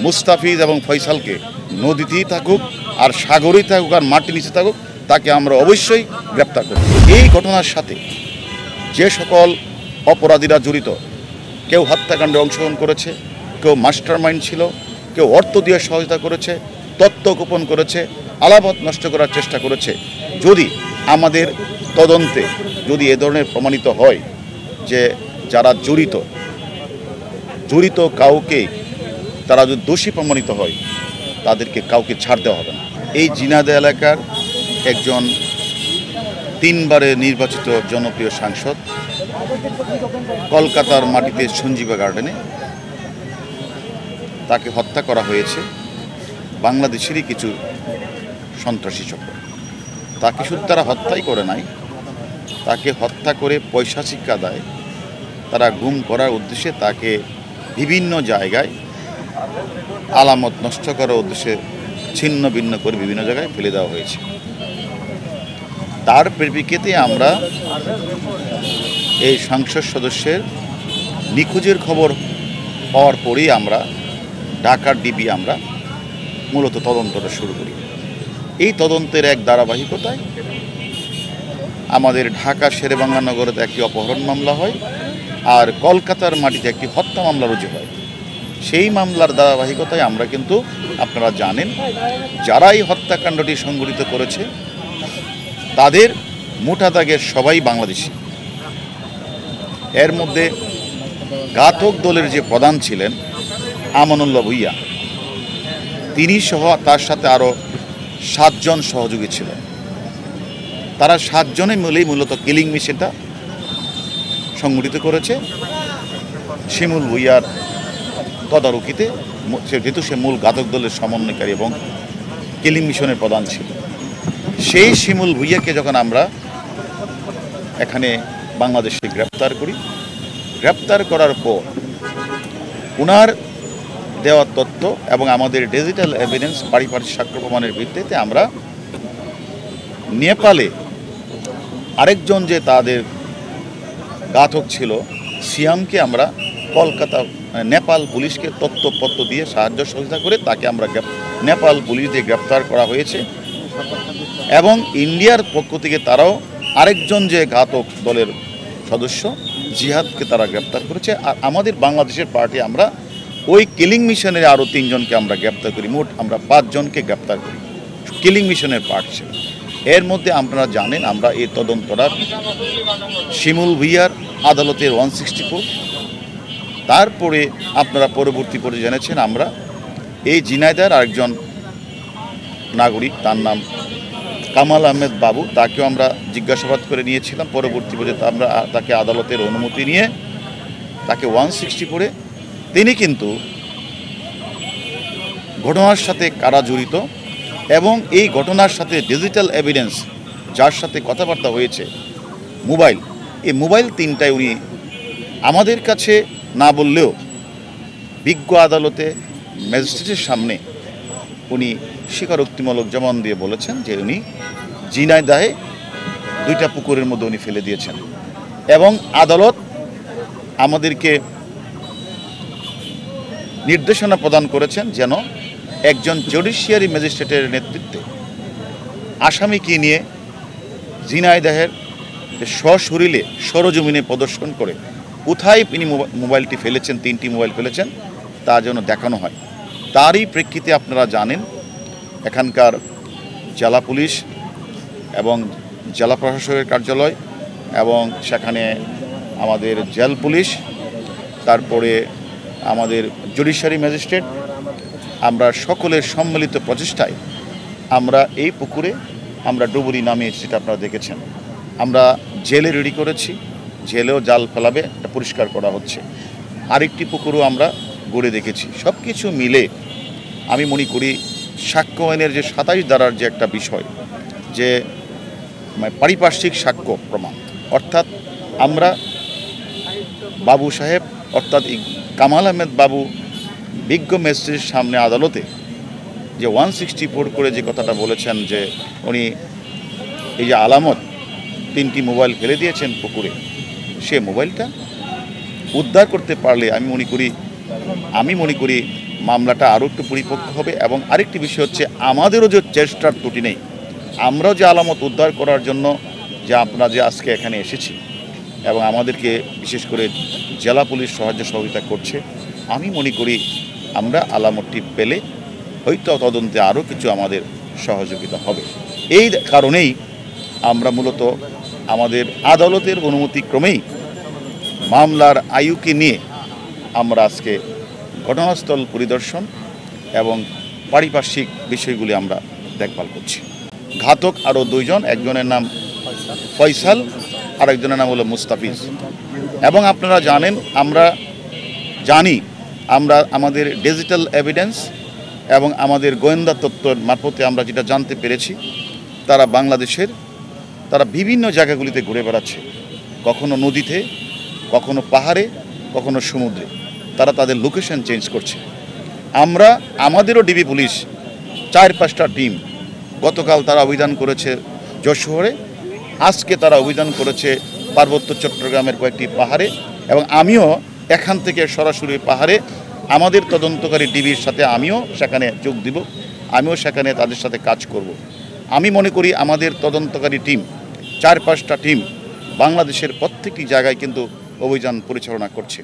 মুস্তাফিজ এবং ফয়সালকে নদীতেই থাকুক আর সাগরেই থাকুক আর মাটির নিচে থাকুক, তাকে আমরা অবশ্যই গ্রেপ্তার করব। এই ঘটনার সাথে যে সকল অপরাধীরা জড়িত, কেউ হত্যাকাণ্ডে অংশগ্রহণ করেছে, কেউ মাস্টার মাইন্ড ছিল, কেউ অর্থ দিয়ে সহায়তা করেছে, তথ্য গোপন করেছে, আলামত নষ্ট করার চেষ্টা করেছে, যদি আমাদের তদন্তে যদি এ ধরনের প্রমাণিত হয় যে যারা জড়িত কাউকে তারা যদি দোষী প্রমাণিত হয়, তাদেরকে কাউকে ছাড় দেওয়া হবে না। এই ঝিনাইদহ এলাকার একজন 3 বারে নির্বাচিত জনপ্রিয় সাংসদ কলকাতার মাটিতে সঞ্জীবা গার্ডেনে তাকে হত্যা করা হয়েছে বাংলাদেশেরই কিছু সন্ত্রাসী চক্র। তাকে শুধু তারা হত্যাই করে নাই, তাকে হত্যা করে পৈশাচিক আদায় তারা গুম করার উদ্দেশ্যে তাকে বিভিন্ন জায়গায় আলামত নষ্ট করার উদ্দেশ্যে ছিন্ন ভিন্ন করে বিভিন্ন জায়গায় ফেলে দেওয়া হয়েছে। তার পরিপ্রেক্ষিতে আমরা এই সংসদ সদস্যের নিখোঁজের খবর পাওয়ার পরেই আমরা ঢাকার ডিবি আমরা মূলত তদন্তটা শুরু করি। এই তদন্তের এক ধারাবাহিকতায় আমাদের ঢাকা শেরেবাংলা নগরে একটি অপহরণ মামলা হয়, আর কলকাতার মাটিতে একটি হত্যা মামলা রুজু হয়। সেই মামলার ধারাবাহিকতায় আমরা কিন্তু আপনারা জানেন যারা এই হত্যাকাণ্ডটি সংঘটিত করেছে তাদের মোটা দাগের সবাই বাংলাদেশি। এর মধ্যে ঘাতক দলের যে প্রধান ছিলেন আমানুল্লাহ ভূঁইয়া, তিনি সহ তার সাথে আরও 7 জন সহযোগী ছিলেন। তারা 7 জনে মিলেই মূলত কিলিং মিশনটা সংগঠিত করেছে শিমুল ভূঁইয়ার তদারকিতে, যেহেতু সে মূল ঘাতক দলের সমন্বয়কারী এবং কিলিং মিশনের প্রধান ছিল। সেই শিমুল ভূঁইয়াকে যখন আমরা এখানে বাংলাদেশে গ্রেপ্তার করি, গ্রেপ্তার করার পর ওনার দেওয়া তথ্য এবং আমাদের ডিজিটাল এভিডেন্স পারিপার্শ্বিক সাক্ষ্য প্রমাণের ভিত্তিতে আমরা নেপালে আরেকজন যে তাদের ঘাতক ছিল সিয়ামকে আমরা কলকাতা নেপাল পুলিশকে তথ্যপত্র দিয়ে সাহায্য সহযোগিতা করে তাকে আমরা নেপাল পুলিশ দিয়ে গ্রেপ্তার করা হয়েছে। এবং ইন্ডিয়ার পক্ষ থেকে তারাও আরেকজন যে ঘাতক দলের সদস্য জিহাদকে তারা গ্রেপ্তার করেছে। আর আমাদের বাংলাদেশের পার্টি আমরা ওই কিলিং মিশনের আরও 3 জনকে আমরা গ্রেপ্তার করি। মোট আমরা 5 জনকে গ্রেপ্তার করি কিলিং মিশনের পার্ট ছিল। এর মধ্যে আপনারা জানেন আমরা এই তদন্তটা শিমুল ভূঁইয়ার আদালতের 164, তারপরে আপনারা পরবর্তী পর্যায়ে জেনেছেন আমরা এই ঝিনাইদহের আরেকজন নাগরিক, তার নাম কামাল আহমেদ বাবু, তাকেও আমরা জিজ্ঞাসাবাদ করে নিয়েছিলাম। পরবর্তী পর্যায়ে আমরা তাকে আদালতের অনুমতি নিয়ে তাকে 164, তিনি কিন্তু ঘটনার সাথে কারা জড়িত এবং এই ঘটনার সাথে ডিজিটাল এভিডেন্স যার সাথে কথাবার্তা হয়েছে মোবাইল, এই মোবাইল 3টাই উনি আমাদের কাছে না বললেও বিজ্ঞ আদালতে ম্যাজিস্ট্রেটের সামনে উনি স্বীকারোক্তিমূলক জবান দিয়ে বলেছেন যে উনি ঝিনাইদহে 2টা পুকুরের মধ্যে উনি ফেলে দিয়েছেন। এবং আদালত আমাদেরকে নির্দেশনা প্রদান করেছেন যেন একজন জুডিশিয়ারি ম্যাজিস্ট্রেটের নেতৃত্বে আসামিকে নিয়ে ঝিনাইদহের সশরীরে সরজমিনে প্রদর্শন করে কোথায় তিনি মোবাইলটি ফেলেছেন, 3টি মোবাইল ফেলেছেন, তা যেন দেখানো হয়। তারই প্রেক্ষিতে আপনারা জানেন এখানকার জেলা পুলিশ এবং জেলা প্রশাসকের কার্যালয় এবং সেখানে আমাদের জেল পুলিশ, তারপরে আমাদের জুডিশিয়ারি ম্যাজিস্ট্রেট, আমরা সকলের সম্মিলিত প্রচেষ্টায় আমরা এই পুকুরে আমরা ডুবুরি নামিয়েছি, যেটা আপনারা দেখেছেন। আমরা জেলে রেডি করেছি, জেলেও জাল ফেলাবে, এটা পরিষ্কার করা হচ্ছে। আরেকটি পুকুরও আমরা গড়ে দেখেছি। সব কিছু মিলে আমি মনে করি সাক্ষ্য আইনের যে 27 ধারার যে একটা বিষয়, যে পারিপার্শ্বিক সাক্ষ্য প্রমাণ, অর্থাৎ আমরা বাবু সাহেব অর্থাৎ কামাল আহমেদ বাবু বিজ্ঞ ম্যাজিস্ট্রেটের সামনে আদালতে যে 164 করে যে কথাটা বলেছেন যে উনি এই যে আলামত 3টি মোবাইল ফেলে দিয়েছেন পুকুরে, সে মোবাইলটা উদ্ধার করতে পারলে আমি মনে করি মামলাটা আরও একটু পরিপক্ক হবে। এবং আরেকটি বিষয় হচ্ছে আমাদেরও যে চেষ্টার ত্রুটি নেই, আমরাও যে আলামত উদ্ধার করার জন্য যে আমরা যে আজকে এখানে এসেছি এবং আমাদেরকে বিশেষ করে জেলা পুলিশ সহযোগিতা করছে, আমি মনে করি আমরা আলামতটি পেলে হয়তো তদন্তে আরও কিছু আমাদের সহযোগিতা হবে। এই কারণেই আমরা মূলত আমাদের আদালতের অনুমতিক্রমেই মামলার আয়ুকে নিয়ে আমরা আজকে ঘটনাস্থল পরিদর্শন এবং পারিপার্শ্বিক বিষয়গুলি আমরা দেখভাল করছি। ঘাতক আরও দুইজন, একজনের নাম ফয়সাল আর একজনের নাম হলো মুস্তাফিজ। এবং আপনারা জানেন, আমরা আমাদের ডিজিটাল এভিডেন্স এবং আমাদের গোয়েন্দা তত্ত্বের মারফতে আমরা যেটা জানতে পেরেছি, তারা বাংলাদেশের বিভিন্ন জায়গাগুলিতে ঘুরে বেড়াচ্ছে, কখনো নদীতে, কখনো পাহাড়ে, কখনো সমুদ্রে। তারা তাদের লোকেশন চেঞ্জ করছে। আমাদেরও ডিবি পুলিশ 4-5টা টিম গতকাল তারা অভিযান করেছে যশোরে, আজকে তারা অভিযান করেছে পার্বত্য চট্টগ্রামের কয়েকটি পাহাড়ে, এবং আমিও এখান থেকে সরাসরি পাহাড়ে আমাদের তদন্তকারী ডিবির সাথে আমিও সেখানে যোগ দিব, আমিও সেখানে তাদের সাথে কাজ করব। আমি মনে করি আমাদের তদন্তকারী টিম 4-5টা টিম বাংলাদেশের প্রত্যেকটি জায়গায় কিন্তু অভিযান পরিচালনা করছে।